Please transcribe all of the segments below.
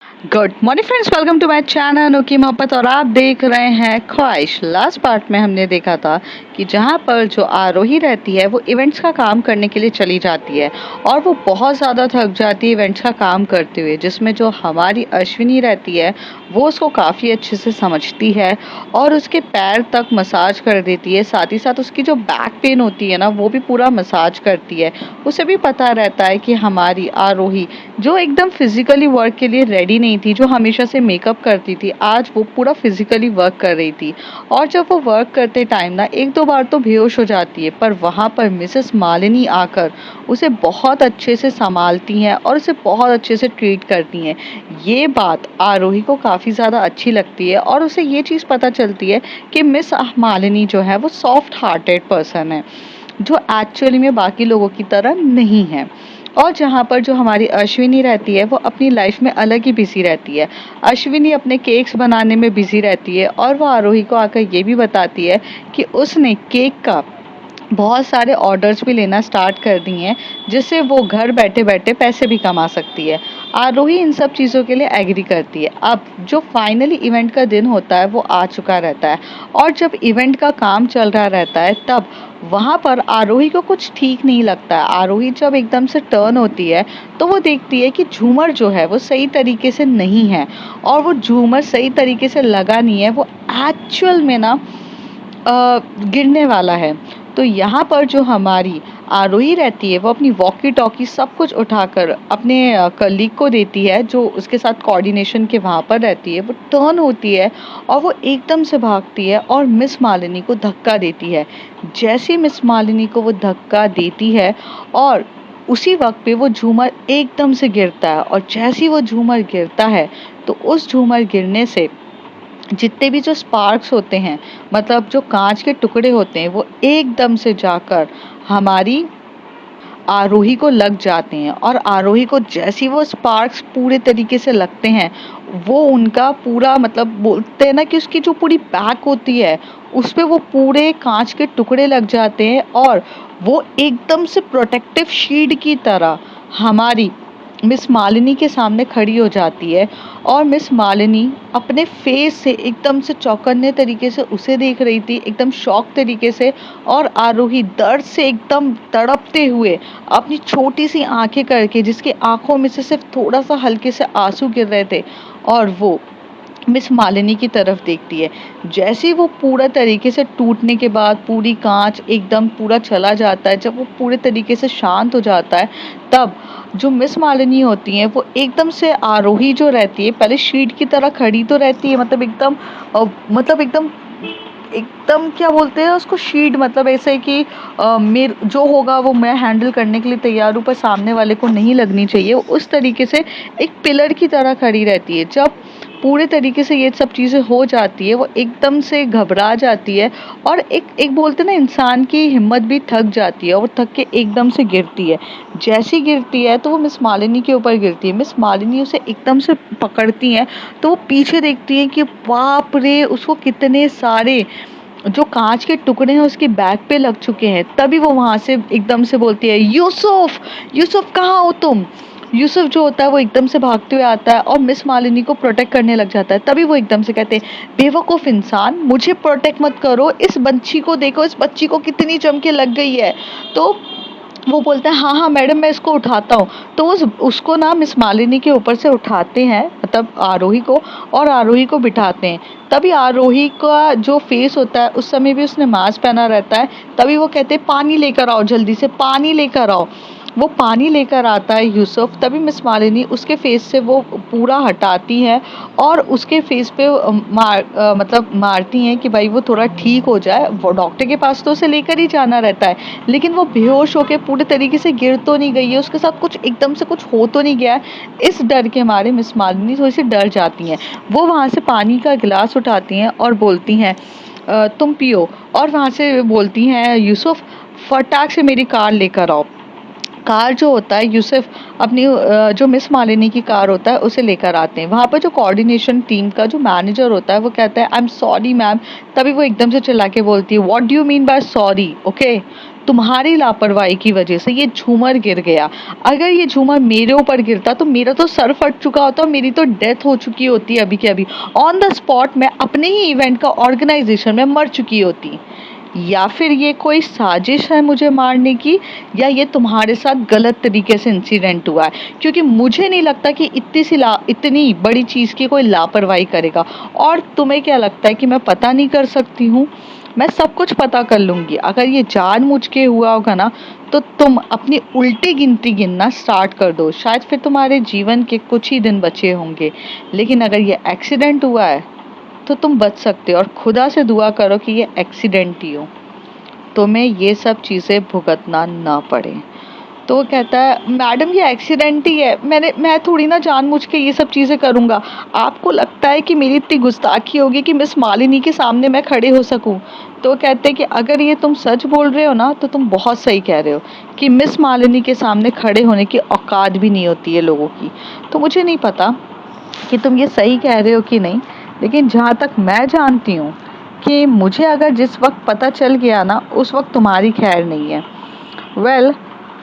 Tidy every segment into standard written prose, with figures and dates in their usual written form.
Good morning friends, welcome to my channel Anokhi Mohabbat. और आप देख रहे हैं ख्वाहिश। लास्ट पार्ट में हमने देखा था कि जहाँ पर जो आरोही रहती है वो इवेंट्स का काम करने के लिए चली जाती है और वो बहुत ज़्यादा थक जाती है इवेंट्स का काम करते हुए, जिसमें जो हमारी अश्विनी रहती है वो उसको काफ़ी अच्छे से समझती है और उसके पैर तक मसाज कर देती है। साथ ही साथ उसकी जो बैक पेन होती है ना, वो भी पूरा मसाज करती है। उसे भी पता रहता है कि हमारी आरोही जो एकदम फिजिकली वर्क के लिए रेडी नहीं थी, जो हमेशा से मेकअप करती थी, आज वो पूरा फिजिकली वर्क कर रही थी। और जब वो वर्क करते टाइम ना एक दो बार तो बेहोश हो जाती है, पर वहाँ पर मिसेस मालिनी आकर उसे बहुत अच्छे से संभालती हैं और उसे बहुत अच्छे से ट्रीट करती हैं। ये बात आरोही को काफ़ी ज़्यादा अच्छी लगती है और उसे ये चीज़ पता चलती है कि मिस मालिनी जो है वो सॉफ्ट हार्टेड पर्सन है, जो एक्चुअली में बाकी लोगों की तरह नहीं है। और जहाँ पर जो हमारी अश्विनी रहती है वो अपनी लाइफ में अलग ही बिजी रहती है। अश्विनी अपने केक्स बनाने में बिजी रहती है और वो आरोही को आकर ये भी बताती है कि उसने केक का बहुत सारे ऑर्डर्स भी लेना स्टार्ट कर दी हैं, जिससे वो घर बैठे बैठे पैसे भी कमा सकती है। आरोही इन सब चीज़ों के लिए एग्री करती है। अब जो फाइनली इवेंट का दिन होता है वो आ चुका रहता है और जब इवेंट का काम चल रहा रहता है तब वहाँ पर आरोही को कुछ ठीक नहीं लगता है। आरोही जब एकदम से टर्न होती है तो वो देखती है कि झूमर जो है वो सही तरीके से नहीं है और वो झूमर सही तरीके से लगा नहीं है, वो एक्चुअल में ना गिरने वाला है। तो यहाँ पर जो हमारी आरोही रहती है वो अपनी वॉकी टॉकी सब कुछ उठाकर अपने कलीग को देती है, जो उसके साथ कोऑर्डिनेशन के वहाँ पर रहती है। वो टर्न होती है और वो एकदम से भागती है और मिस मालिनी को धक्का देती है। जैसे मिस मालिनी को वो धक्का देती है और उसी वक्त पे वो झूमर एकदम से गिरता है और जैसे ही वो झूमर गिरता है तो उस झूमर गिरने से जितने भी जो स्पार्क्स होते हैं, मतलब जो कांच के टुकड़े होते हैं, वो एकदम से जाकर हमारी आरोही को लग जाते हैं। और आरोही को जैसी वो स्पार्क्स पूरे तरीके से लगते हैं, वो उनका पूरा मतलब बोलते हैं ना कि उसकी जो पूरी बैक होती है उस पे वो पूरे कांच के टुकड़े लग जाते हैं और वो एकदम से प्रोटेक्टिव शील्ड की तरह हमारी मिस मालिनी के सामने खड़ी हो जाती है। और मिस मालिनी अपने फेस से एकदम से चौकन्ने तरीके से उसे देख रही थी, एकदम शॉक तरीके से। और आरोही दर्द से एकदम तड़पते हुए अपनी छोटी सी आंखें करके, जिसकी आंखों में से सिर्फ थोड़ा सा हल्के से आंसू गिर रहे थे, और वो मिस मालिनी की तरफ देखती है। जैसे ही वो पूरा तरीके से टूटने के बाद पूरी कांच एकदम पूरा चला जाता है, जब वो पूरे तरीके से शांत हो जाता है, तब जो मिस मालिनी होती हैं वो एकदम से आरोही जो रहती है, पहले शीट की तरह खड़ी तो रहती है, मतलब एकदम मतलब एकदम एकदम क्या बोलते हैं उसको, शीट मतलब ऐसे कि मेरे जो होगा वो मैं हैंडल करने के लिए तैयार हूँ, पर सामने वाले को नहीं लगनी चाहिए, उस तरीके से एक पिलर की तरह खड़ी रहती है। जब पूरे तरीके से ये सब चीज़ें हो जाती है, वो एकदम से घबरा जाती है और एक एक बोलते हैं ना, इंसान की हिम्मत भी थक जाती है और वो थक के एकदम से गिरती है। जैसी गिरती है तो वो मिस मालिनी के ऊपर गिरती है। मिस मालिनी उसे एकदम से पकड़ती हैं, तो वो पीछे देखती है कि बाप रे, उसको कितने सारे जो कांच के टुकड़े हैं उसकी बैक पे लग चुके हैं। तभी वो वहां से एकदम से बोलती है, यूसुफ, यूसुफ कहाँ हो तुम। यूसुफ जो होता है वो एकदम से भागते हुए आता है और मिस मालिनी को प्रोटेक्ट करने लग जाता है। तभी वो एकदम से कहते हैं, बेवकूफ इंसान, मुझे प्रोटेक्ट मत करो, इस बच्ची को देखो, इस बच्ची को कितनी चमके लग गई है। तो वो बोलता है, हाँ हाँ मैडम, मैं इसको उठाता हूँ। तो उसको ना मिस मालिनी के ऊपर से उठाते हैं, मतलब आरोही को, और आरोही को बिठाते हैं। तभी आरोही का जो फेस होता है, उस समय भी उसने मास्क पहना रहता है। तभी वो कहते हैं, पानी लेकर आओ, जल्दी से पानी लेकर आओ। वो पानी लेकर आता है यूसुफ। तभी मिस मालिनी उसके फेस से वो पूरा हटाती है और उसके फेस पे मतलब मारती हैं कि भाई वो थोड़ा ठीक हो जाए। वो डॉक्टर के पास तो उसे लेकर ही जाना रहता है, लेकिन वो बेहोश होकर पूरे तरीके से गिर तो नहीं गई है, उसके साथ कुछ एकदम से कुछ हो तो नहीं गया है। इस डर के मारे मिस मालिनी थोड़ी सी डर जाती हैं। वो वहाँ से पानी का गिलास उठाती हैं और बोलती हैं, तुम पियो। और वहाँ से बोलती हैं, यूसुफ फटाक से मेरी कार लेकर आओ। कार जो होता है, यूसुफ अपनी जो मिस मालिनी की कार होता है उसे लेकर आते हैं। वहाँ पर जो कोऑर्डिनेशन टीम का जो मैनेजर होता है वो कहता है, आई एम सॉरी मैम। तभी वो एकदम से चिल्ला के बोलती है, what do you mean by sorry, okay. तुम्हारी लापरवाही की वजह से ये झूमर गिर गया। अगर ये झूमर मेरे ऊपर गिरता तो मेरा तो सर फट चुका होता, मेरी तो डेथ हो चुकी होती अभी के अभी। ऑन द स्पॉट मैं अपने ही इवेंट का ऑर्गेनाइजेशन में मर चुकी होती। या फिर ये कोई साजिश है मुझे मारने की, या ये तुम्हारे साथ गलत तरीके से इंसिडेंट हुआ है, क्योंकि मुझे नहीं लगता कि इतनी बड़ी चीज़ की कोई लापरवाही करेगा। और तुम्हें क्या लगता है कि मैं पता नहीं कर सकती हूँ? मैं सब कुछ पता कर लूँगी। अगर ये जानबूझ के हुआ होगा ना, तो तुम अपनी उल्टी गिनती गिनना स्टार्ट कर दो। शायद फिर तुम्हारे जीवन के कुछ ही दिन बचे होंगे। लेकिन अगर ये एक्सीडेंट हुआ है तो तुम बच सकते हो, और खुदा से दुआ करो कि ये एक्सीडेंट ही हो, तुम्हें ये सब चीज़ें भुगतना ना पड़े। तो वो कहता है मैडम ये एक्सीडेंट ही है, मैं थोड़ी ना जानबूझ के ये सब चीज़ें करूँगा। आपको लगता है कि मेरी इतनी गुस्ताखी होगी कि मिस मालिनी के सामने मैं खड़े हो सकूँ? तो वो कहते हैं कि अगर ये तुम सच बोल रहे हो ना, तो तुम बहुत सही कह रहे हो कि मिस मालिनी के सामने खड़े होने की औकात भी नहीं होती है लोगों की। तो मुझे नहीं पता कि तुम ये सही कह रहे हो कि नहीं, लेकिन जहाँ तक मैं जानती हूँ कि मुझे अगर जिस वक्त पता चल गया ना, उस वक्त तुम्हारी खैर नहीं है। वेल,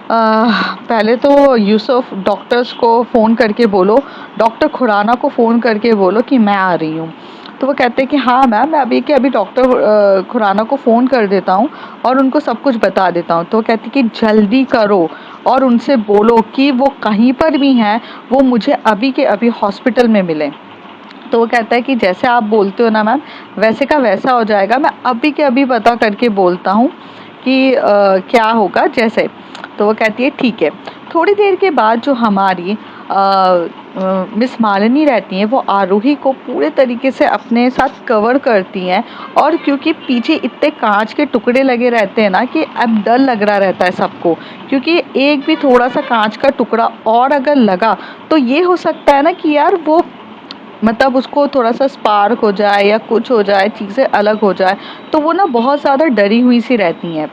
पहले तो यूसुफ डॉक्टर्स को फ़ोन करके बोलो, डॉक्टर खुराना को फ़ोन करके बोलो कि मैं आ रही हूँ। तो वो कहते हैं कि हाँ मैम, मैं अभी के अभी डॉक्टर खुराना को फ़ोन कर देता हूँ और उनको सब कुछ बता देता हूँ। तो वो कहती कि जल्दी करो और उनसे बोलो कि वो कहीं पर भी हैं, वो मुझे अभी के अभी हॉस्पिटल में मिलें। तो वो कहता है कि जैसे आप बोलते हो ना मैम, वैसे का वैसा हो जाएगा। मैं अभी के अभी पता करके बोलता हूँ कि क्या होगा जैसे। तो वो कहती है ठीक है। थोड़ी देर के बाद जो हमारी मिस मालिनी रहती हैं, वो आरोही को पूरे तरीके से अपने साथ कवर करती हैं। और क्योंकि पीछे इतने कांच के टुकड़े लगे रहते हैं ना, कि अब डर लग रहा रहता है सबको, क्योंकि एक भी थोड़ा सा कांच का टुकड़ा और अगर लगा तो ये हो सकता है ना कि यार वो मतलब उसको थोड़ा सा स्पार्क हो जाए या कुछ हो जाए, चीज़ें अलग हो जाए। तो वो ना बहुत ज़्यादा डरी हुई सी रहती हैं,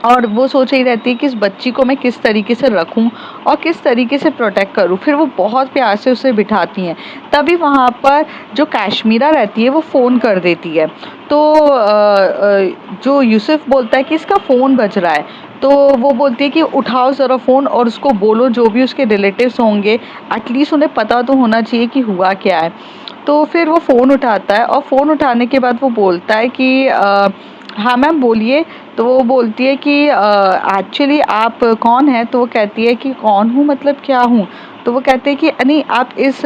और वो सोच रही रहती है कि इस बच्ची को मैं किस तरीके से रखूं और किस तरीके से प्रोटेक्ट करूं। फिर वो बहुत प्यार से उसे बिठाती हैं। तभी वहाँ पर जो काश्मीरा रहती है वो फ़ोन कर देती है। तो जो यूसुफ बोलता है कि इसका फ़ोन बज रहा है। तो वो बोलती है कि उठाओ ज़रा फ़ोन और उसको बोलो, जो भी उसके रिलेटिव्स होंगे एटलीस्ट उन्हें पता तो होना चाहिए कि हुआ क्या है। तो फिर वो फ़ोन उठाता है, और फ़ोन उठाने के बाद वो बोलता है कि हाँ मैम बोलिए। तो वो बोलती है कि एक्चुअली आप कौन हैं? तो वो कहती है कि कौन हूँ मतलब क्या हूँ? तो वो कहते हैं कि नहीं, आप इस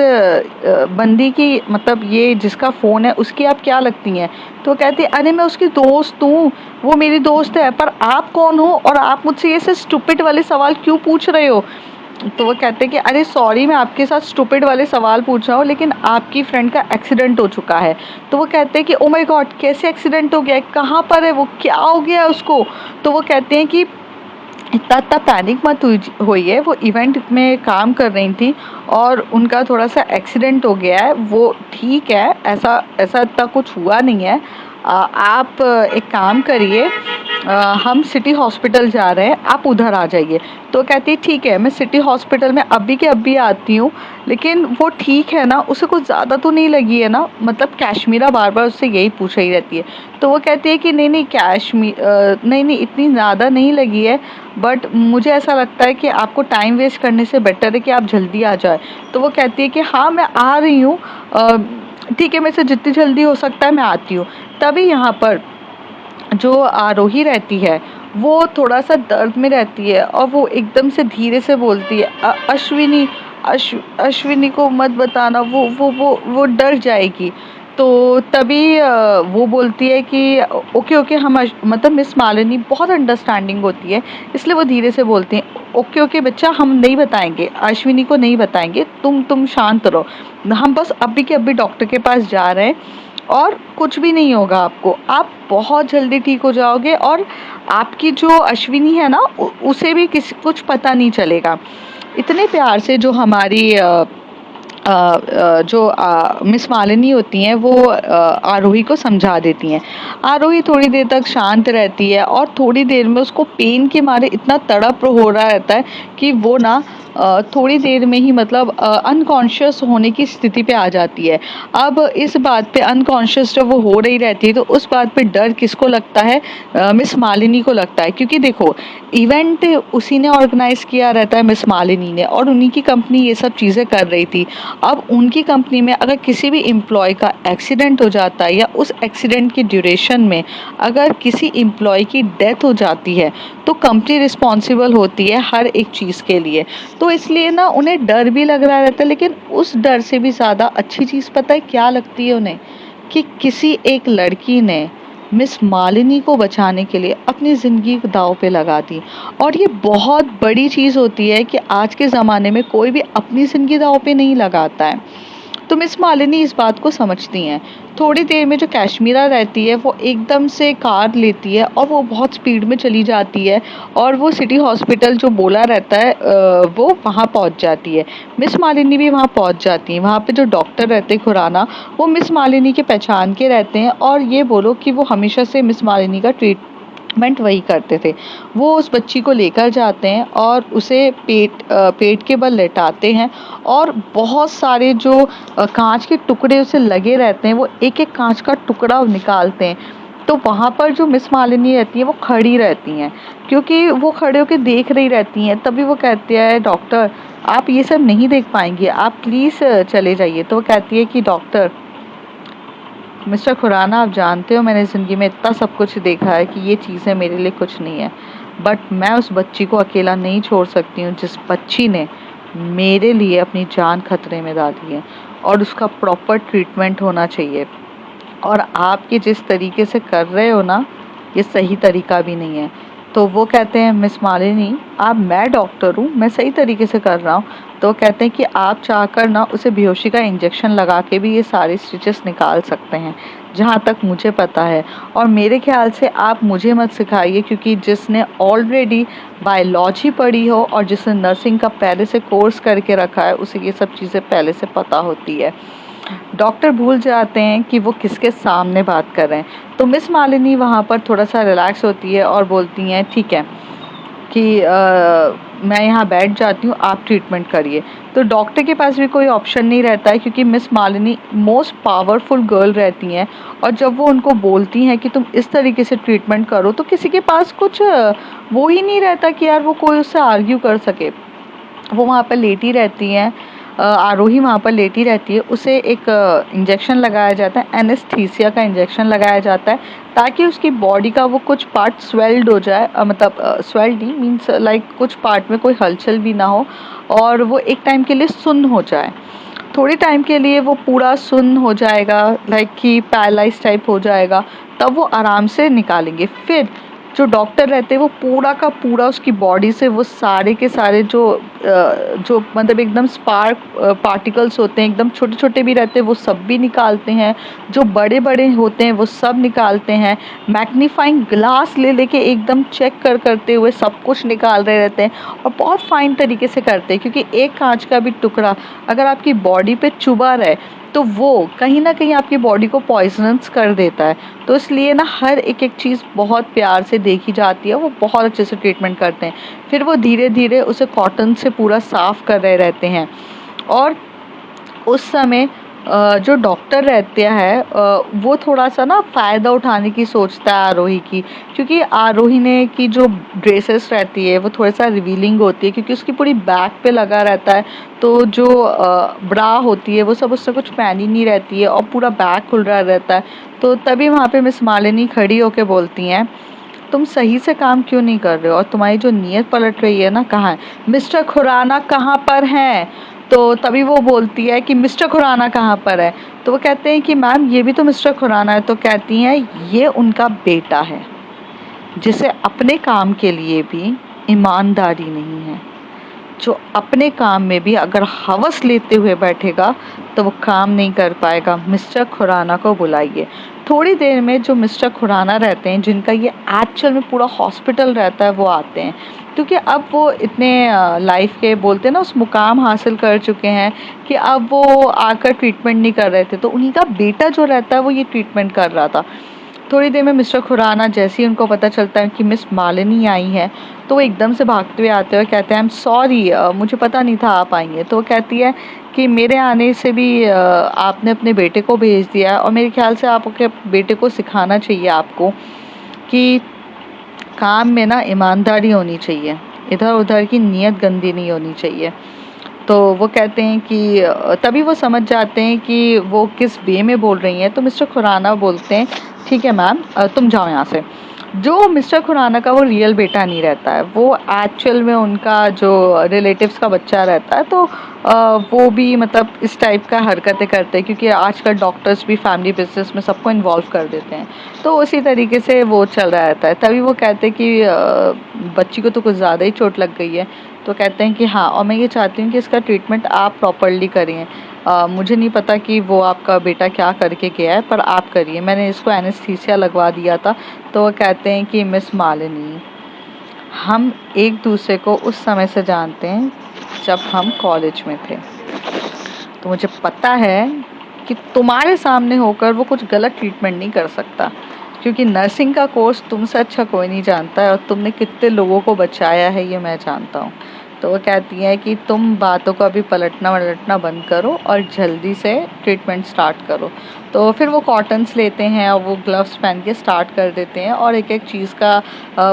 बंदी की मतलब ये जिसका फ़ोन है उसकी आप क्या लगती हैं? तो वो कहती है अरे मैं उसकी दोस्त हूँ, वो मेरी दोस्त है। पर आप कौन हो और आप मुझसे ये से स्टूपिड वाले सवाल क्यों पूछ रहे हो? तो वो कहते हैं कि अरे सॉरी, मैं आपके साथ स्टूपिड वाले सवाल पूछ रहा हूँ, लेकिन आपकी फ्रेंड का एक्सीडेंट हो चुका है। तो वो कहते हैं कि ओ माय गॉड, कैसे एक्सीडेंट हो गया है? कहाँ पर है वो? क्या हो गया है उसको? तो वो कहते हैं कि इतना इतना पैनिक मत हुई है, वो इवेंट में काम कर रही थी और उनका थोड़ा सा एक्सीडेंट हो गया है, वो ठीक है, ऐसा ऐसा इतना कुछ हुआ नहीं है। आप एक काम करिए, हम सिटी हॉस्पिटल जा रहे हैं, आप उधर आ जाइए। तो कहती है ठीक है, मैं सिटी हॉस्पिटल में अभी के अभी आती हूँ। लेकिन वो ठीक है ना, उसे कुछ ज़्यादा तो नहीं लगी है ना? मतलब काश्मीरा बार बार उससे यही पूछ रही रहती है। तो वो कहती है कि नहीं नहीं नहीं नहीं, इतनी ज़्यादा नहीं लगी है, बट मुझे ऐसा लगता है कि आपको टाइम वेस्ट करने से बेटर है कि आप जल्दी आ जाए। तो वो कहती है कि हाँ मैं आ रही हूँ, ठीक है, मेरे से जितनी जल्दी हो सकता है मैं आती हूँ। तभी यहाँ पर जो आरोही रहती है वो थोड़ा सा दर्द में रहती है, और वो एकदम से धीरे से बोलती है अश्विनी, अश्विनी को मत बताना, वो डर जाएगी। तो तभी वो बोलती है कि ओके ओके, हम मतलब मिस मालिनी बहुत अंडरस्टैंडिंग होती है, इसलिए वो धीरे से बोलती हैं ओके ओके बच्चा, हम नहीं बताएंगे, अश्विनी को नहीं बताएंगे, तुम शांत रहो, हम बस अभी के अभी डॉक्टर के पास जा रहे हैं और कुछ भी नहीं होगा आपको, आप बहुत जल्दी ठीक हो जाओगे, और आपकी जो अश्विनी है ना उसे भी कुछ पता नहीं चलेगा। इतने प्यार से जो हमारी जो मिस मालिनी होती हैं वो आरोही को समझा देती हैं। आरोही थोड़ी देर तक शांत रहती है और थोड़ी देर में उसको पेन के मारे इतना तड़प हो रहा रहता है कि वो ना थोड़ी देर में ही मतलब अनकॉन्शियस होने की स्थिति पे आ जाती है। अब इस बात पे अनकॉन्शियस जब वो हो रही रहती है तो उस बात पे डर किसको लगता है? मिस मालिनी को लगता है, क्योंकि देखो इवेंट उसी ने ऑर्गेनाइज किया रहता है, मिस मालिनी ने, और उन्हीं की कंपनी ये सब चीज़ें कर रही थी। अब उनकी कंपनी में अगर किसी भी एम्प्लॉय का एक्सीडेंट हो जाता है या उस एक्सीडेंट की ड्यूरेशन में अगर किसी एम्प्लॉय की डेथ हो जाती है तो कंपनी रिस्पॉन्सिबल होती है हर एक चीज़ के लिए। तो इसलिए ना उन्हें डर भी लग रहा रहता है, लेकिन उस डर से भी ज़्यादा अच्छी चीज़ पता है क्या लगती है उन्हें? कि किसी एक लड़की ने मिस मालिनी को बचाने के लिए अपनी ज़िंदगी दांव पे लगा दी। और ये बहुत बड़ी चीज़ होती है कि आज के ज़माने में कोई भी अपनी ज़िंदगी दांव पे नहीं लगाता है। तो मिस मालिनी इस बात को समझती हैं। थोड़ी देर में जो कश्मीरा रहती है वो एकदम से कार लेती है और वो बहुत स्पीड में चली जाती है और वो सिटी हॉस्पिटल जो बोला रहता है वो वहाँ पहुँच जाती है। मिस मालिनी भी वहाँ पहुँच जाती हैं। वहाँ पे जो डॉक्टर रहते हैं खुराना, वो मिस मालिनी के पहचान के रहते हैं और ये बोलो कि वो हमेशा से मिस मालिनी का ट्रीटमेंट वही करते थे। वो उस बच्ची को लेकर जाते हैं और उसे पेट के बल लेटाते हैं और बहुत सारे जो कांच के टुकड़े उसे लगे रहते हैं वो एक एक कांच का टुकड़ा निकालते हैं। तो वहाँ पर जो मिस मालिनी रहती है वो खड़ी रहती हैं, क्योंकि वो खड़े होकर देख रही रहती हैं। तभी वो कहती है डॉक्टर आप ये सब नहीं देख पाएंगे, आप प्लीज़ चले जाइए। तो वो कहती है कि डॉक्टर मिस्टर खुराना, आप जानते हो मैंने ज़िंदगी में इतना सब कुछ देखा है कि ये चीज़ें मेरे लिए कुछ नहीं है, बट मैं उस बच्ची को अकेला नहीं छोड़ सकती हूँ जिस बच्ची ने मेरे लिए अपनी जान खतरे में डाली है, और उसका प्रॉपर ट्रीटमेंट होना चाहिए। और आप ये जिस तरीके से कर रहे हो ना, ये सही तरीका भी नहीं है। तो वो कहते हैं मिस मालिनी आप, मैं डॉक्टर हूँ, मैं सही तरीके से कर रहा हूँ। तो वो कहते हैं कि आप चाहकर ना उसे बेहोशी का इंजेक्शन लगा के भी ये सारे स्टिचेस निकाल सकते हैं, जहाँ तक मुझे पता है। और मेरे ख्याल से आप मुझे मत सिखाइए, क्योंकि जिसने ऑलरेडी बायोलॉजी पढ़ी हो और जिसने नर्सिंग का पहले से कोर्स करके रखा है उसे ये सब चीज़ें पहले से पता होती है। डॉक्टर भूल जाते हैं कि वो किसके सामने बात कर रहे हैं। तो मिस मालिनी वहाँ पर थोड़ा सा रिलैक्स होती है और बोलती हैं ठीक है कि मैं यहाँ बैठ जाती हूँ, आप ट्रीटमेंट करिए। तो डॉक्टर के पास भी कोई ऑप्शन नहीं रहता है, क्योंकि miss Malini most powerful girl रहती हैं और जब वो उनको बोलती हैं कि तुम इस तरीके से ट्रीटमेंट करो तो किसी के पास कुछ वो ही नहीं रहता कि यार वो कोई उससे आर्ग्यू कर सके। वो वहाँ पर लेटी रहती हैं, आरोही वहाँ पर लेटी रहती है। उसे एक इंजेक्शन लगाया जाता है, एनेस्थीसिया का इंजेक्शन लगाया जाता है, ताकि उसकी बॉडी का वो कुछ पार्ट स्वेल्ड हो जाए, मतलब स्वेल्ड ही मीन्स लाइक कुछ पार्ट में कोई हलचल भी ना हो और वो एक टाइम के लिए सुन्न हो जाए। थोड़ी टाइम के लिए वो पूरा सुन्न हो जाएगा, लाइक कि पैरालाइज टाइप हो जाएगा, तब वो आराम से निकालेंगे। फिर जो डॉक्टर रहते हैं वो पूरा का पूरा उसकी बॉडी से वो सारे के सारे जो मतलब एकदम स्पार्क पार्टिकल्स होते हैं, एकदम छोटे छोटे भी रहते हैं, वो सब भी निकालते हैं। जो बड़े बड़े होते हैं वो सब निकालते हैं। मैग्नीफाइंग ग्लास ले लेके एकदम चेक करते हुए सब कुछ निकाल रहे रहते हैं और बहुत फाइन तरीके से करते हैं, क्योंकि एक कांच का भी टुकड़ा अगर आपकी बॉडी पे चुभा रहे तो वो कहीं ना कहीं आपकी बॉडी को पॉइजनस कर देता है। तो इसलिए ना हर एक एक चीज़ बहुत प्यार से देखी जाती है, वो बहुत अच्छे से ट्रीटमेंट करते हैं। फिर वो धीरे धीरे उसे कॉटन से पूरा साफ कर रहे रहते हैं। और उस समय जो डॉक्टर रहते हैं वो थोड़ा सा ना फ़ायदा उठाने की सोचता है आरोही की, क्योंकि आरोही ने की जो ड्रेसेस रहती है वो थोड़ा सा रिवीलिंग होती है, क्योंकि उसकी पूरी बैक पे लगा रहता है। तो जो ब्रा होती है वो सब उससे कुछ पहनी नहीं रहती है और पूरा बैक खुल रहा रहता है। तो तभी वहाँ पे मिस मालिनी खड़ी होके बोलती हैं तुम सही से काम क्यों नहीं कर रहे हो और तुम्हारी जो नीयत पलट रही है ना, कहाँ है मिस्टर खुराना, कहाँ पर हैं? तो तभी वो बोलती है कि मिस्टर खुराना कहाँ पर है? तो वो कहते हैं कि मैम ये भी तो मिस्टर खुराना है। तो कहती हैं ये उनका बेटा है, जिसे अपने काम के लिए भी ईमानदारी नहीं है, जो अपने काम में भी अगर हवस लेते हुए बैठेगा तो वो काम नहीं कर पाएगा। मिस्टर खुराना को बुलाइए। थोड़ी देर में जो मिस्टर खुराना रहते हैं, जिनका ये एक्चुअल में पूरा हॉस्पिटल रहता है, वो आते हैं, क्योंकि अब वो इतने लाइफ के बोलते हैं ना उस मुकाम हासिल कर चुके हैं कि अब वो आकर ट्रीटमेंट नहीं कर रहे थे, तो उन्हीं का बेटा जो रहता है वो ये ट्रीटमेंट कर रहा था। थोड़ी देर में मिस्टर खुराना जैसे ही उनको पता चलता है कि मिस मालिनी आई है, तो वो एकदम से भागते हुए आते हैं और कहते हैं आई एम सॉरी, मुझे पता नहीं था आप आएंगे। तो वो कहती है कि मेरे आने से भी आपने अपने बेटे को भेज दिया है, और मेरे ख्याल से आपके बेटे को सिखाना चाहिए आपको कि काम में ना ईमानदारी होनी चाहिए, इधर उधर की नीयत गंदी नहीं होनी चाहिए। तो वो कहते हैं कि तभी वो समझ जाते हैं कि वो किस वे में बोल रही हैं। तो मिस्टर खुराना बोलते हैं ठीक है मैम, तुम जाओ यहाँ से। जो मिस्टर खुराना का वो रियल बेटा नहीं रहता है, वो एक्चुअल में उनका जो रिलेटिव्स का बच्चा रहता है। तो वो भी मतलब इस टाइप का हरकतें करते हैं, क्योंकि आजकल डॉक्टर्स भी फैमिली बिजनेस में सबको इन्वॉल्व कर देते हैं। तो उसी तरीके से वो चल रहा रहता है। तभी वो कहते हैं कि बच्ची को तो कुछ ज़्यादा ही चोट लग गई है। तो कहते हैं कि हाँ, और मैं ये चाहती हूँ कि इसका ट्रीटमेंट आप प्रॉपरली करिए। मुझे नहीं पता कि वो आपका बेटा क्या करके गया है, पर आप करिए, मैंने इसको एनेस्थीसिया लगवा दिया था। तो वो कहते हैं कि मिस मालिनी, हम एक दूसरे को उस समय से जानते हैं जब हम कॉलेज में थे, तो मुझे पता है कि तुम्हारे सामने होकर वो कुछ गलत ट्रीटमेंट नहीं कर सकता, क्योंकि नर्सिंग का कोर्स तुमसे अच्छा कोई नहीं जानता है, और तुमने कितने लोगों को बचाया है ये मैं जानता हूँ। तो वो कहती हैं कि तुम बातों को अभी पलटना वलटना बंद करो और जल्दी से ट्रीटमेंट स्टार्ट करो। तो फिर वो कॉटन्स लेते हैं और वो ग्लव्स पहन के स्टार्ट कर देते हैं, और एक एक चीज़ का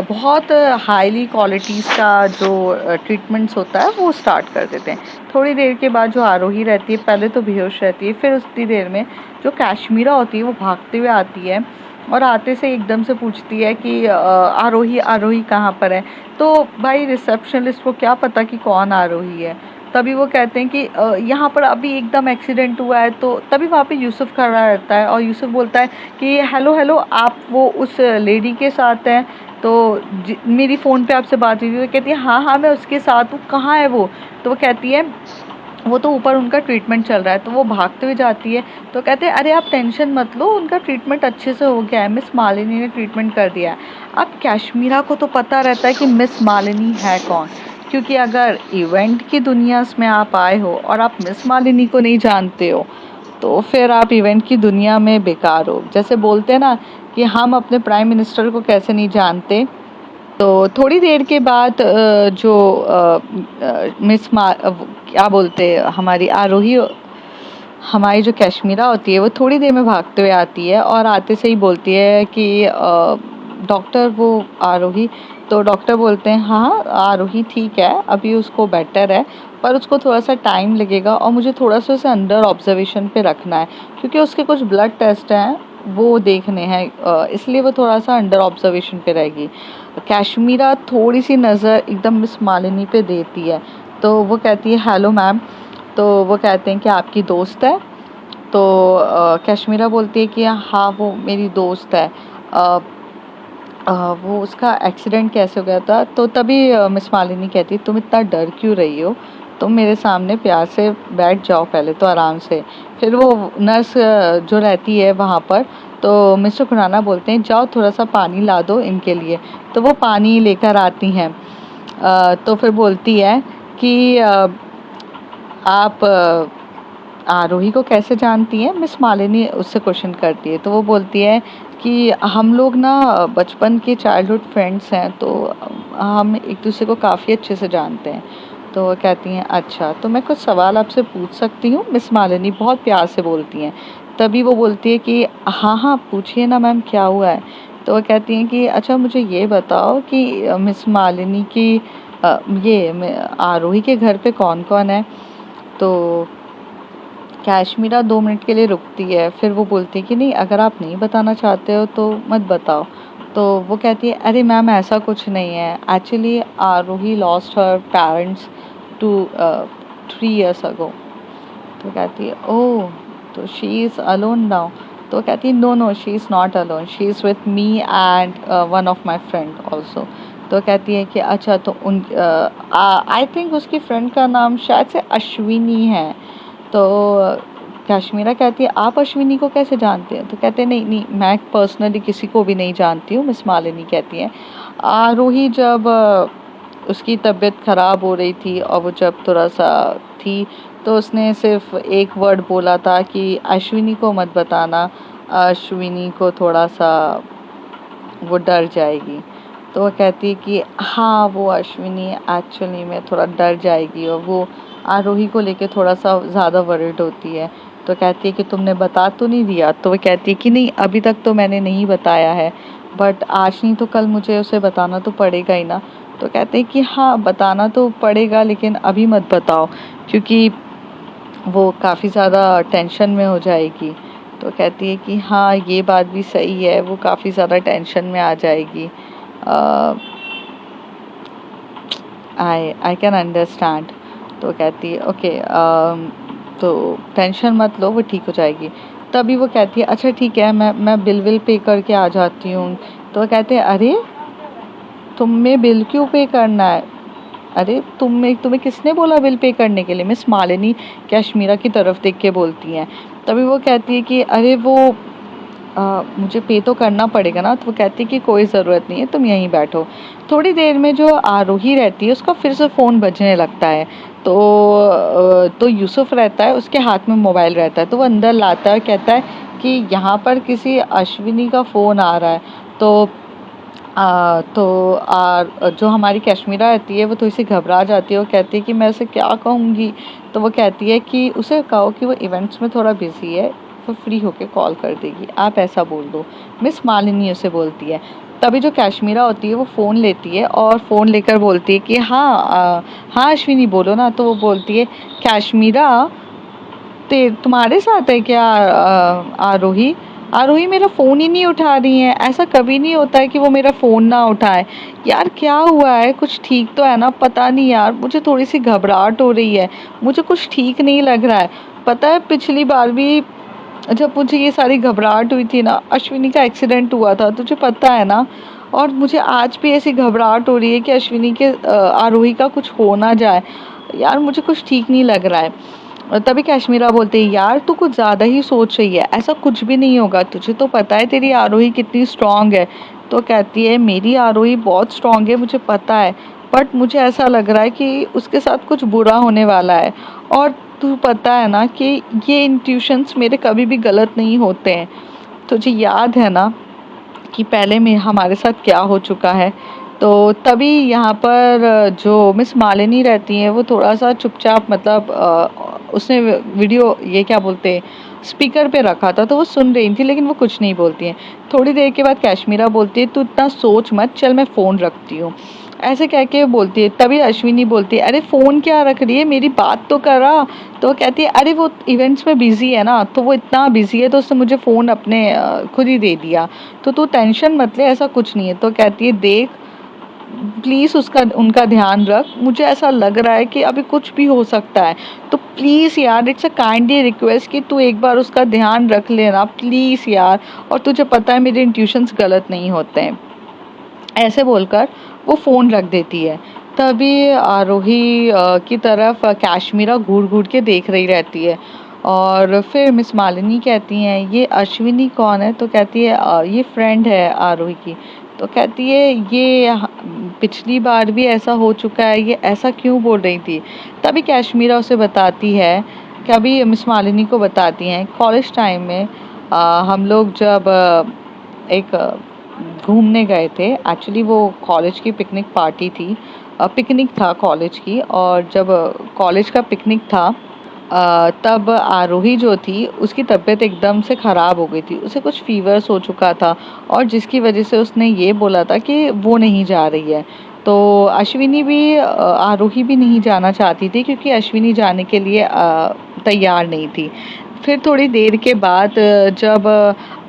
बहुत हाईली क्वालिटीज़ का जो ट्रीटमेंट्स होता है वो स्टार्ट कर देते हैं। थोड़ी देर के बाद जो आरोही रहती है, पहले तो बेहोश रहती है, फिर उतनी देर में जो काश्मीरा होती है वो भागते हुए आती है, और आते से एकदम से पूछती है कि आरोही आरोही कहाँ पर है। तो भाई रिसेप्शनिस्ट को क्या पता कि कौन आरोही है। तभी वो कहते हैं कि यहाँ पर अभी एकदम एक्सीडेंट हुआ है। तो तभी वहाँ पे यूसुफ खड़ा रहता है, और यूसुफ बोलता है कि हेलो हेलो, आप वो उस लेडी के साथ हैं। तो मेरी फ़ोन पे आपसे बात हुई थी। तो कहती है हाँ हाँ मैं उसके साथ हूँ, कहाँ है वो। तो वो कहती है वो तो ऊपर उनका ट्रीटमेंट चल रहा है। तो वो भागते हुए जाती है। तो कहते हैं अरे आप टेंशन मत लो, उनका ट्रीटमेंट अच्छे से हो गया है, मिस मालिनी ने ट्रीटमेंट कर दिया है। अब कश्मीरा को तो पता रहता है कि मिस मालिनी है कौन, क्योंकि अगर इवेंट की दुनिया में आप आए हो और आप मिस मालिनी को नहीं जानते हो, तो फिर आप इवेंट की दुनिया में बेकार हो। जैसे बोलते हैं ना कि हम अपने प्राइम मिनिस्टर को कैसे नहीं जानते। तो थोड़ी देर के बाद जो क्या बोलते हैं, हमारी आरोही, हमारी जो कश्मीरा होती है, वो थोड़ी देर में भागते हुए आती है, और आते से ही बोलती है कि डॉक्टर वो आरोही। तो डॉक्टर बोलते हैं हाँ आरोही ठीक है, अभी उसको बेटर है, पर उसको थोड़ा सा टाइम लगेगा, और मुझे थोड़ा सा उसे अंडर ऑब्जर्वेशन पे रखना है, क्योंकि उसके कुछ ब्लड टेस्ट हैं वो देखने हैं, इसलिए वो थोड़ा सा अंडर ऑब्जर्वेशन पे रहेगी। कश्मीरा थोड़ी सी नज़र एकदम मिस मालिनी पे देती है। तो वो कहती है हेलो मैम। तो वो कहते हैं कि आपकी दोस्त है। तो कश्मीरा बोलती है कि हाँ वो मेरी दोस्त है। अ, वो उसका एक्सीडेंट कैसे हो गया था। तो तभी मिस मालिनी कहती तुम इतना डर क्यों रही हो, तुम मेरे सामने प्यार से बैठ जाओ पहले तो आराम से। फिर वो नर्स जो रहती है वहाँ पर, तो मिस्टर खुराना बोलते हैं जाओ थोड़ा सा पानी ला दो इनके लिए। तो वो पानी लेकर आती हैं। तो फिर बोलती है कि आप आरोही को कैसे जानती हैं। मिस मालिनी उससे क्वेश्चन करती है। तो वो बोलती है कि हम लोग ना बचपन के चाइल्डहुड फ्रेंड्स हैं, तो हम एक दूसरे को काफ़ी अच्छे से जानते हैं। तो वो कहती हैं अच्छा, तो मैं कुछ सवाल आपसे पूछ सकती हूँ। मिस मालिनी बहुत प्यार से बोलती हैं। तभी वो बोलती है कि हाँ हाँ पूछिए ना मैम, क्या हुआ है। तो वो कहती हैं कि अच्छा मुझे ये बताओ कि मिस मालिनी की आरोही के घर पे कौन कौन है। तो कश्मीरा 2 मिनट के लिए रुकती है, फिर वो बोलती है कि नहीं, अगर आप नहीं बताना चाहते हो तो मत बताओ। तो वो कहती है अरे मैम ऐसा कुछ नहीं है, actually Aarohi lost her parents two 3 years ago. तो कहती है ओह, तो शी इज़ अलोन नाउ। तो कहती है no no, she is not alone, she is with me and one of my friend also. तो कहती है कि अच्छा, तो उन आई थिंक उसकी फ्रेंड का नाम शायद से अश्विनी है। तो कश्मीरा कहती है आप अश्विनी को कैसे जानते हैं? तो कहते हैं नहीं नहीं, मैं पर्सनली किसी को भी नहीं जानती हूँ। मिस मालिनी कहती है आरोही जब उसकी तबीयत ख़राब हो रही थी और वो जब थोड़ा सा थी, तो उसने सिर्फ एक वर्ड बोला था कि अश्विनी को मत बताना, अश्विनी को थोड़ा सा वो डर जाएगी। तो वो कहती है कि हाँ वो अश्विनी एक्चुअली में थोड़ा डर जाएगी और वो आरोही को लेके थोड़ा सा ज़्यादा वरिड होती है। तो कहती है कि तुमने बता तो नहीं दिया? तो वो कहती है कि नहीं अभी तक तो मैंने नहीं बताया है, बट आज नहीं तो कल मुझे उसे बताना तो पड़ेगा ही ना। तो कहते हैं कि हाँ बताना तो पड़ेगा लेकिन अभी मत बताओ, क्योंकि वो काफ़ी ज़्यादा टेंशन में हो जाएगी। तो कहती है कि हाँ ये बात भी सही है, वो काफ़ी ज़्यादा टेंशन में आ जाएगी। I can understand. तो कहती है ओके, तो टेंशन मत लो, वो ठीक हो जाएगी। तभी वो कहती है अच्छा ठीक है, मैं बिल विल पे करके आ जाती हूँ। तो वो कहते हैं अरे तुम्हें बिल क्यों पे करना है? अरे तुम्हें किसने बोला बिल पे करने के लिए? मिस मालिनी कश्मीरा की तरफ देख के बोलती हैं। तभी वो कहती है कि अरे वो मुझे पे तो करना पड़ेगा ना। तो वो कहती है कि कोई ज़रूरत नहीं है, तुम यहीं बैठो। थोड़ी देर में जो आरोही रहती है उसका फिर से फ़ोन बजने लगता है। तो यूसुफ रहता है, उसके हाथ में मोबाइल रहता है, तो वो अंदर लाता है और कहता है कि यहाँ पर किसी अश्विनी का फ़ोन आ रहा है। तो जो हमारी कश्मीरा रहती है वो थोड़ी सी घबरा जाती है और कहती है कि मैं उसे क्या कहूँगी। तो वो कहती है कि उसे कहो कि वो इवेंट्स में थोड़ा बिजी है, वो फ्री होके कॉल कर देगी, आप ऐसा बोल दो। मिस मालिनी उसे बोलती है। तभी जो कश्मीरा होती है वो फ़ोन लेती है और फ़ोन लेकर बोलती है कि हाँ अश्विनी बोलो ना। तो वो बोलती है कश्मीरा तुम्हारे साथ है क्या आरोही? आरोही मेरा फ़ोन ही नहीं उठा रही है। ऐसा कभी नहीं होता है कि वो मेरा फ़ोन ना उठाए। यार क्या हुआ है? कुछ ठीक तो है ना? पता नहीं यार, मुझे थोड़ी सी घबराहट हो रही है, मुझे कुछ ठीक नहीं लग रहा है। पता है पिछली बार भी जब मुझे ये सारी घबराहट हुई थी ना, अश्विनी का एक्सीडेंट हुआ था, तुझे पता है ना? और मुझे आज भी ऐसी घबराहट हो रही है कि अश्विनी के आरोही का कुछ हो ना जाए। यार मुझे कुछ ठीक नहीं लग रहा है। और तभी कश्मीरा बोलते हैं यार तू कुछ ज़्यादा ही सोच रही है, ऐसा कुछ भी नहीं होगा, तुझे तो पता है तेरी आरोही कितनी स्ट्रांग है। तो कहती है मेरी आरोही बहुत स्ट्रांग है, मुझे पता है, बट मुझे ऐसा लग रहा है कि उसके साथ कुछ बुरा होने वाला है। और तू पता है ना कि ये इंट्यूशंस मेरे कभी भी गलत नहीं होते हैं। तुझे याद है ना कि पहले में हमारे साथ क्या हो चुका है? तो तभी यहाँ पर जो मिस मालिनी रहती हैं वो थोड़ा सा चुपचाप, मतलब उसने वीडियो ये क्या बोलते हैं स्पीकर पे रखा था, तो वो सुन रही थी लेकिन वो कुछ नहीं बोलती हैं। थोड़ी देर के बाद कश्मीरा बोलती है तू इतना सोच मत, चल मैं फ़ोन रखती हूँ, ऐसे कह के बोलती है। तभी अश्विनी बोलती है अरे फ़ोन क्या रख रही है, मेरी बात तो करा। तो वो कहती है अरे वो इवेंट्स में बिज़ी है ना, तो वो इतना बिज़ी है तो उसने मुझे फ़ोन अपने खुद ही दे दिया, तो तू टेंशन मत ले, ऐसा कुछ नहीं है। तो कहती है देख प्लीज़ उसका उनका ध्यान रख, मुझे ऐसा लग रहा है कि अभी कुछ भी हो सकता है, तो प्लीज़ यार इट्स अ काइंडली रिक्वेस्ट कि तू एक बार उसका ध्यान रख लेना प्लीज़ यार। और तुझे पता है मेरे इंट्यूशंस गलत नहीं होते हैं। ऐसे बोलकर वो फ़ोन रख देती है। तभी आरोही की तरफ कश्मीरा घूर घूर के देख रही रहती है। और फिर मिस मालिनी कहती हैं ये अश्विनी कौन है? तो कहती है ये फ्रेंड है आरोही की। तो कहती है ये पिछली बार भी ऐसा हो चुका है, ये ऐसा क्यों बोल रही थी? तभी कश्मीरा उसे बताती है, कभी मिस मालिनी को बताती हैं कॉलेज टाइम में हम लोग जब एक घूमने गए थे। एक्चुअली वो कॉलेज की पिकनिक पार्टी थी, पिकनिक था कॉलेज की। और जब कॉलेज का पिकनिक था तब आरोही जो थी उसकी तबीयत एकदम से ख़राब हो गई थी, उसे कुछ फीवर्स हो चुका था और जिसकी वजह से उसने ये बोला था कि वो नहीं जा रही है। तो अश्विनी भी आरोही भी नहीं जाना चाहती थी क्योंकि अश्विनी जाने के लिए तैयार नहीं थी। फिर थोड़ी देर के बाद जब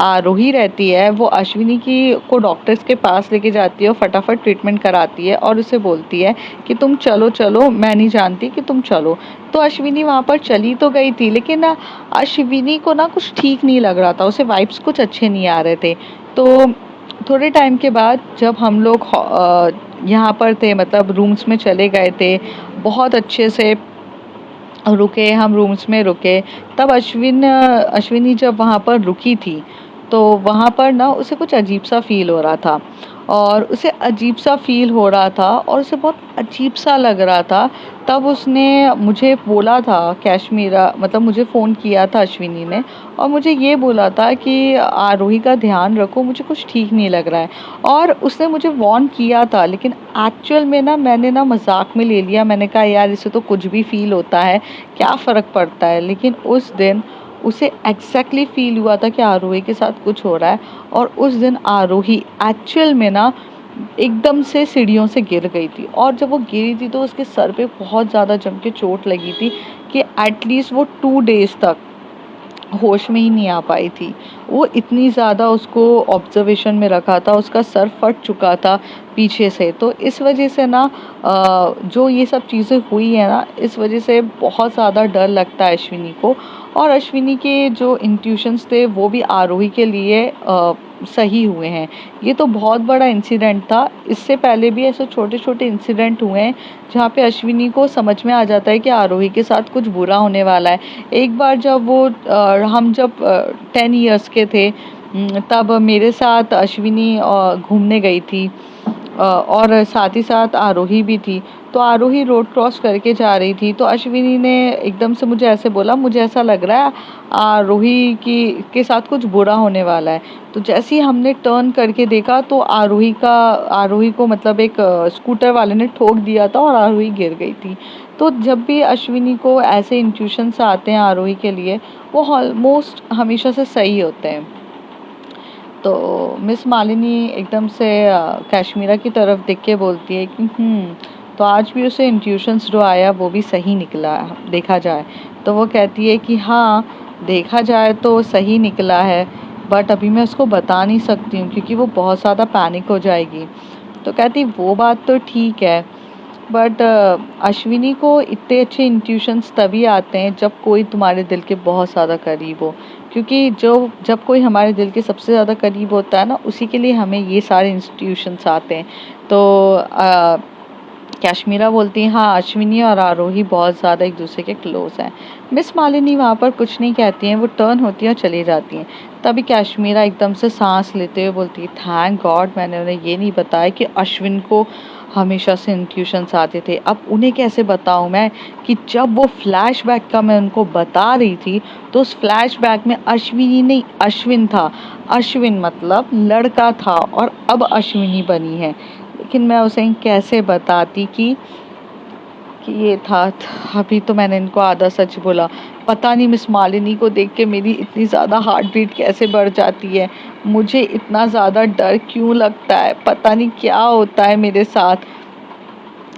आरोही रहती है वो अश्विनी की को डॉक्टर्स के पास लेके जाती है और फटाफट ट्रीटमेंट कराती है और उसे बोलती है कि तुम चलो चलो, मैं नहीं जानती कि तुम चलो। तो अश्विनी वहाँ पर चली तो गई थी लेकिन ना अश्विनी को ना कुछ ठीक नहीं लग रहा था, उसे वाइब्स कुछ अच्छे नहीं आ रहे थे। तो थोड़े टाइम के बाद जब हम लोग यहाँ पर थे, मतलब रूम्स में चले गए थे, बहुत अच्छे से रुके, हम रूम्स में रुके। तब अश्विनी जब वहाँ पर रुकी थी, तो वहाँ पर ना उसे कुछ अजीब सा फील हो रहा था, और उसे अजीब सा फील हो रहा था और उसे बहुत अजीब सा लग रहा था। तब उसने मुझे बोला था, कश्मीरा मतलब मुझे फ़ोन किया था अश्विनी ने, और मुझे ये बोला था कि आरोही का ध्यान रखो, मुझे कुछ ठीक नहीं लग रहा है। और उसने मुझे वार्न किया था, लेकिन एक्चुअल में ना मैंने ना मजाक में ले लिया। मैंने कहा यार इसे तो कुछ भी फील होता है, क्या फ़र्क पड़ता है। लेकिन उस दिन उसे एग्जैक्टली फील हुआ था कि आरोही के साथ कुछ हो रहा है। और उस दिन आरोही एक्चुअल में ना एकदम से सीढ़ियों से गिर गई थी, और जब वो गिरी थी तो उसके सर पे बहुत ज़्यादा जम के चोट लगी थी कि एटलीस्ट वो 2 डेज तक होश में ही नहीं आ पाई थी। वो इतनी ज़्यादा उसको ऑब्जर्वेशन में रखा था, उसका सर फट चुका था पीछे से। तो इस वजह से ना जो ये सब चीज़ें हुई है ना, इस वजह से बहुत ज़्यादा डर लगता है अश्विनी को। और अश्विनी के जो इंट्यूशंस थे वो भी आरोही के लिए सही हुए हैं। ये तो बहुत बड़ा इंसिडेंट था, इससे पहले भी ऐसे छोटे छोटे इंसिडेंट हुए हैं जहाँ पे अश्विनी को समझ में आ जाता है कि आरोही के साथ कुछ बुरा होने वाला है। एक बार जब हम जब 10 इयर्स के थे, तब मेरे साथ अश्विनी घूमने गई थी, और साथ ही साथ आरोही भी थी। तो आरोही रोड क्रॉस करके जा रही थी, तो अश्विनी ने एकदम से मुझे ऐसे बोला, मुझे ऐसा लग रहा है आरोही की के साथ कुछ बुरा होने वाला है। तो जैसे ही हमने टर्न करके देखा तो आरोही को मतलब एक स्कूटर वाले ने ठोक दिया था और आरोही गिर गई थी। तो जब भी अश्विनी को ऐसे इंट्यूशंस आते हैं आरोही के लिए, वो ऑलमोस्ट हमेशा से सही होते हैं। तो मिस मालिनी एकदम से कश्मीरा की तरफ देख के बोलती है कि तो आज भी उसे इंट्यूशंस जो आया वो भी सही निकला देखा जाए। तो वो कहती है कि हाँ, देखा जाए तो सही निकला है, बट अभी मैं उसको बता नहीं सकती हूँ क्योंकि वो बहुत ज़्यादा पैनिक हो जाएगी। तो कहती वो बात तो ठीक है, बट अश्विनी को इतने अच्छे इंट्यूशंस तभी आते हैं जब कोई तुम्हारे दिल के बहुत ज़्यादा करीब हो। क्योंकि जब कोई हमारे दिल के सबसे ज़्यादा करीब होता है ना, उसी के लिए हमें ये सारे इंस्टीट्यूशंस आते हैं। तो कश्मीरा बोलती है हाँ, अश्विनी और आरोही बहुत ज़्यादा एक दूसरे के क्लोज हैं। मिस मालिनी वहाँ पर कुछ नहीं कहती हैं, वो टर्न होती है और चली जाती हैं। तभी कश्मीरा एकदम से सांस लेते हुए बोलती है थैंक गॉड मैंने उन्हें ये नहीं बताया कि अश्विन को हमेशा से इंट्यूशंस आते थे। अब उन्हें कैसे बताऊं मैं कि जब वो फ्लैशबैक का मैं उनको बता रही थी, तो उस फ्लैशबैक में अश्विनी नहीं अश्विन था। अश्विन मतलब लड़का था, और अब अश्विनी बनी है। लेकिन मैं उसे कैसे बताती कि ये था। अभी तो मैंने इनको आधा सच बोला। पता नहीं मिस मालिनी को देख के मेरी इतनी ज़्यादा हार्ट बीट कैसे बढ़ जाती है, मुझे इतना ज़्यादा डर क्यों लगता है, पता नहीं क्या होता है मेरे साथ,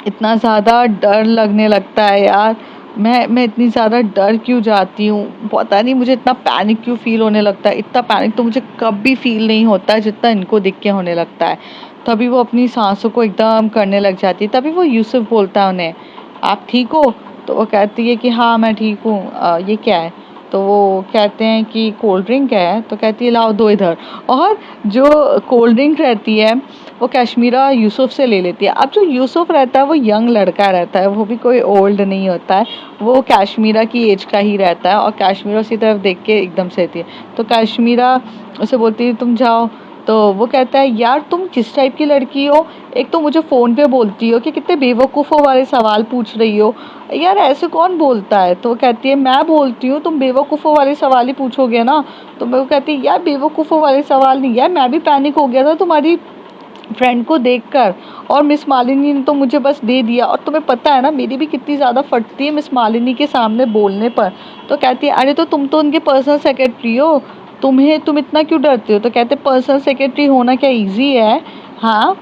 इतना ज़्यादा डर लगने लगता है यार। मैं इतनी ज़्यादा डर क्यों जाती हूँ, पता नहीं मुझे इतना पैनिक क्यों फील होने लगता है। इतना पैनिक तो मुझे कभी फील नहीं होता है जितना इनको देख के होने लगता है। तभी वो अपनी सांसों को एकदम करने लग जाती है। तभी वो यूसुफ बोलता है उन्हें, आप ठीक हो? तो वो कहती है कि हाँ मैं ठीक हूँ। ये क्या है? तो वो कहते हैं कि कोल्ड ड्रिंक है। तो कहती है लाओ दो इधर। और जो कोल्ड ड्रिंक रहती है वो कश्मीरा यूसुफ से ले लेती है। अब जो यूसुफ रहता है वो यंग लड़का रहता है, वो भी कोई ओल्ड नहीं होता है, वो कश्मीरा की एज का ही रहता है। और कश्मीरा उसी तरफ देख के एकदम से रहती है। तो कश्मीरा उसे बोलती है तुम जाओ। तो वो कहता है यार तुम किस टाइप की लड़की हो, एक तो मुझे फ़ोन पे बोलती हो कि कितने बेवकूफ़ों वाले सवाल पूछ रही हो, यार ऐसे कौन बोलता है। तो वो कहती है मैं बोलती हूँ, तुम बेवकूफ़ों वाले सवाल ही पूछोगे ना। तो मैं वो कहती है यार बेवकूफ़ों वाले सवाल नहीं, यार मैं भी पैनिक हो गया था तुम्हारी फ्रेंड को देखकर, और मिस मालिनी ने तो मुझे बस दे दिया। और तुम्हें पता है ना मेरी भी कितनी ज़्यादा फटती है मिस मालिनी के सामने बोलने पर। तो कहती है अरे तो तुम तो उनके पर्सनल सेक्रेटरी हो, तुम इतना क्यों डरते हो। तो कहते पर्सनल सेक्रेटरी होना क्या इजी है? हाँ,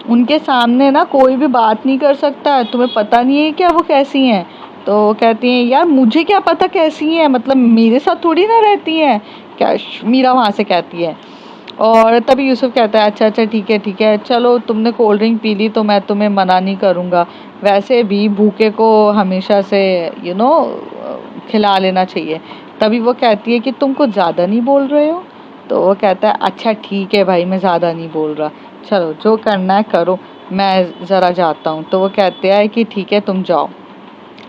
उनके सामने ना कोई भी बात नहीं कर सकता है, तुम्हें पता नहीं है क्या वो कैसी हैं। तो कहती हैं यार मुझे क्या पता कैसी हैं, मतलब मेरे साथ थोड़ी ना रहती हैं, क्या मीरा वहाँ से कहती है। और तभी यूसुफ कहता है अच्छा अच्छा ठीक है चलो, तुमने कोल्ड ड्रिंक पी ली तो मैं तुम्हें मना नहीं करूँगा, वैसे भी भूखे को हमेशा से खिला लेना चाहिए। तभी वो कहती है कि तुम कुछ ज़्यादा नहीं बोल रहे हो। तो वो कहता है अच्छा ठीक है भाई, मैं ज़्यादा नहीं बोल रहा, चलो जो करना है करो, मैं ज़रा जाता हूँ। तो वो कहते हैं कि ठीक है तुम जाओ।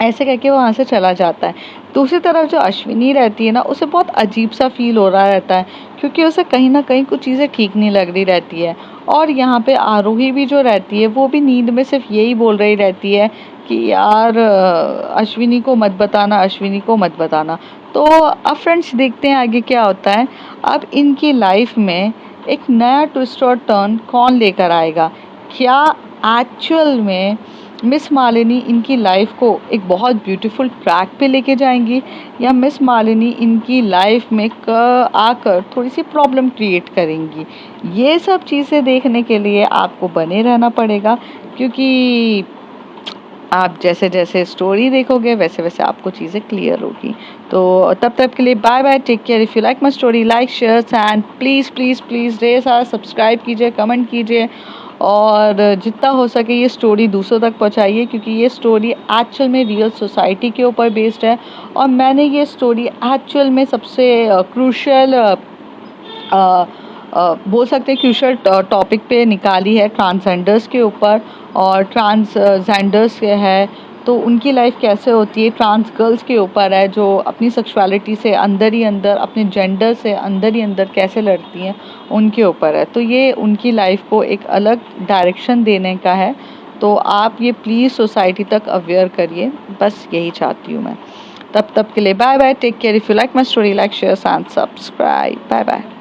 ऐसे करके वो वहाँ से चला जाता है। दूसरी तरफ जो अश्विनी रहती है ना, उसे बहुत अजीब सा फील हो रहा रहता है, क्योंकि उसे कहीं न कहीं कुछ चीज़ें ठीक नहीं लग रही रहती है। और यहाँ पे आरोही भी जो रहती है, वो भी नींद में सिर्फ यही बोल रही रहती है कि यार अश्विनी को मत बताना, अश्विनी को मत बताना। तो अब फ्रेंड्स देखते हैं आगे क्या होता है। अब इनकी लाइफ में एक नया ट्विस्ट और टर्न कौन लेकर आएगा? क्या एक्चुअल में मिस मालिनी इनकी लाइफ को एक बहुत ब्यूटीफुल ट्रैक पे लेके जाएंगी, या मिस मालिनी इनकी लाइफ में आकर थोड़ी सी प्रॉब्लम क्रिएट करेंगी? ये सब चीज़ें देखने के लिए आपको बने रहना पड़ेगा, क्योंकि आप जैसे जैसे स्टोरी देखोगे वैसे वैसे आपको चीज़ें क्लियर होगी। तो तब तक के लिए bye bye, take care. If you like my story, like share and please please please ढेर सारा सब्सक्राइब कीजिए, कमेंट कीजिए, और जितना हो सके ये स्टोरी दूसरों तक पहुंचाइए, क्योंकि ये स्टोरी एक्चुअल में रियल सोसाइटी के ऊपर बेस्ड है। और मैंने ये स्टोरी एक्चुअल में सबसे क्रूशियल बोल सकते हैं क्रूशियल टॉपिक पे निकाली है, ट्रांसजेंडर्स के ऊपर। और ट्रांसजेंडर्स है तो उनकी लाइफ कैसे होती है, ट्रांस गर्ल्स के ऊपर है जो अपनी सेक्सुअलिटी से अंदर ही अंदर, अपने जेंडर से अंदर ही अंदर कैसे लड़ती हैं, उनके ऊपर है। तो ये उनकी लाइफ को एक अलग डायरेक्शन देने का है। तो आप ये प्लीज़ सोसाइटी तक अवेयर करिए, बस यही चाहती हूँ मैं। तब के लिए bye bye, take care. If you like my story, like share and subscribe. Bye bye.